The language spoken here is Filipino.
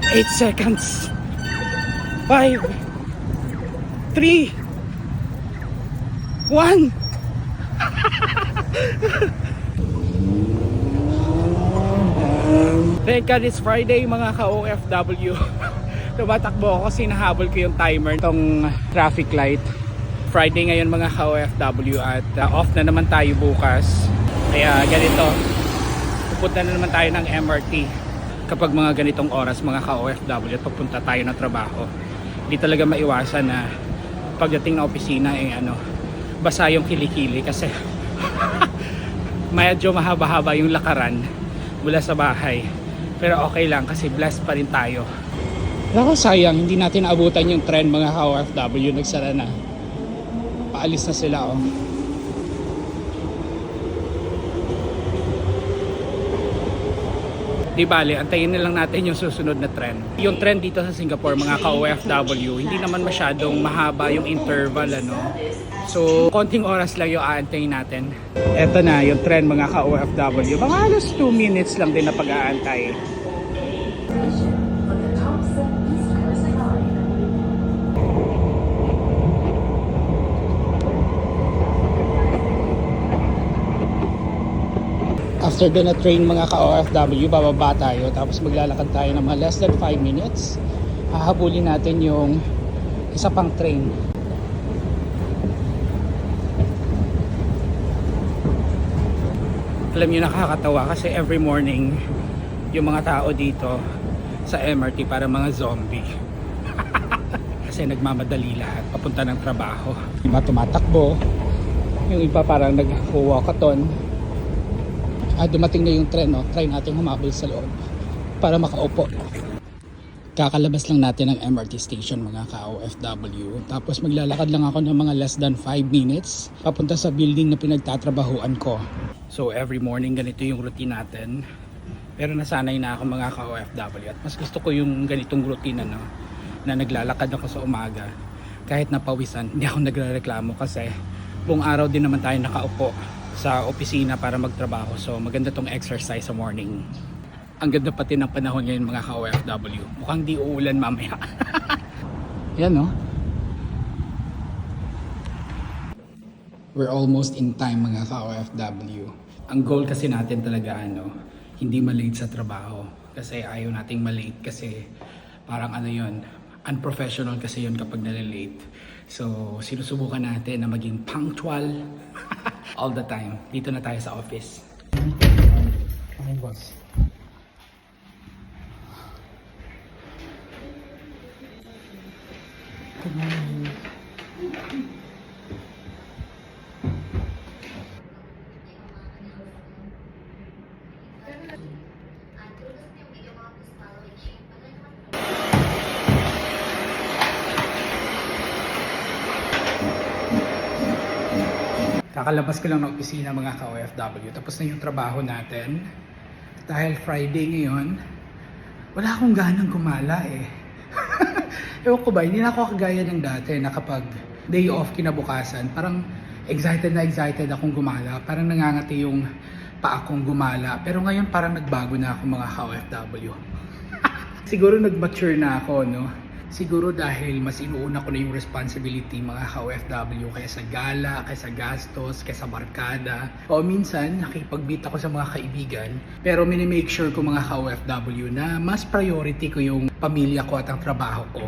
8 seconds. 5, 3, 1. Thank God it's Friday mga ka-OFW. Tumatakbo ako kasi nahabol ko yung timer tong traffic light. Friday ngayon mga ka-OFW at off na naman tayo bukas. Kaya ganito, pupunta na naman tayo ng MRT kapag mga ganitong oras mga ka-OFW at papunta tayo ng trabaho. Hindi talaga maiwasan na pagdating na opisina basa yung kilikili kasi medyo mahaba-haba yung lakaran mula sa bahay. Pero okay lang kasi blessed pa rin tayo. Ako sayang, hindi natin naabutan yung trend mga ka-OFW. Nagsara na. Paalis na sila oh. Di bale, antayin na lang natin yung susunod na trend. Yung trend dito sa Singapore mga ka-OFW, hindi naman masyadong mahaba yung interval So, konting oras lang yung aantayin natin. Eto na yung trend mga ka-OFW. Mga halos 2 minutes lang din na pag-aantay. After na train mga ka-OFW, bababa tayo. Tapos maglalakad tayo ng mga less than 5 minutes. Hahabulin natin yung isa pang train. Alam niyo, nakakatawa kasi every morning yung mga tao dito sa MRT para mga zombie. Kasi nagmamadali lahat papunta ng trabaho. Iba tumatakbo, yung iba parang nag-walkathon. Dumating na yung tren, try natin humabol sa loob para makaupo. Kakalabas lang natin ng MRT station mga ka-OFW. Tapos maglalakad lang ako ng mga less than 5 minutes papunta sa building na pinagtatrabahuan ko. So every morning ganito yung routine natin. Pero nasanay na ako mga ka-OFW at mas gusto ko yung ganitong routine na naglalakad ako sa umaga. Kahit napawisan, hindi ako nagrereklamo kasi buong araw din naman tayo nakaupo sa opisina para magtrabaho. So maganda tong exercise sa morning. Ang ganda pati ng panahon ngayon mga ka-OFW. Mukhang di uulan mamaya. Yan We're almost in time mga ka-OFW. Ang goal kasi natin talaga hindi malate sa trabaho. Kasi ayaw nating malate kasi parang unprofessional kasi yun kapag nalilate. So sinusubukan natin na maging punctual all the time. Dito na tayo sa office. Okay, boss. Good morning. Kakalabas ko lang ng opisina mga ka-OFW. Tapos na yung trabaho natin. Dahil Friday ngayon, wala akong ganang gumala Ewan ko ba, hindi na ako kagaya ng dati na kapag day off kinabukasan, parang excited akong gumala. Parang nangangati yung paa kong gumala. Pero ngayon parang nagbago na ako mga ka-OFW. Siguro nag-mature na ako, Siguro dahil mas inuuna ko na yung responsibility mga ka-OFW kaysa gala, kaysa gastos, kaysa barkada. O minsan, nakipag-meet ako sa mga kaibigan. Pero minimake sure ko mga ka-OFW na mas priority ko yung pamilya ko at ang trabaho ko.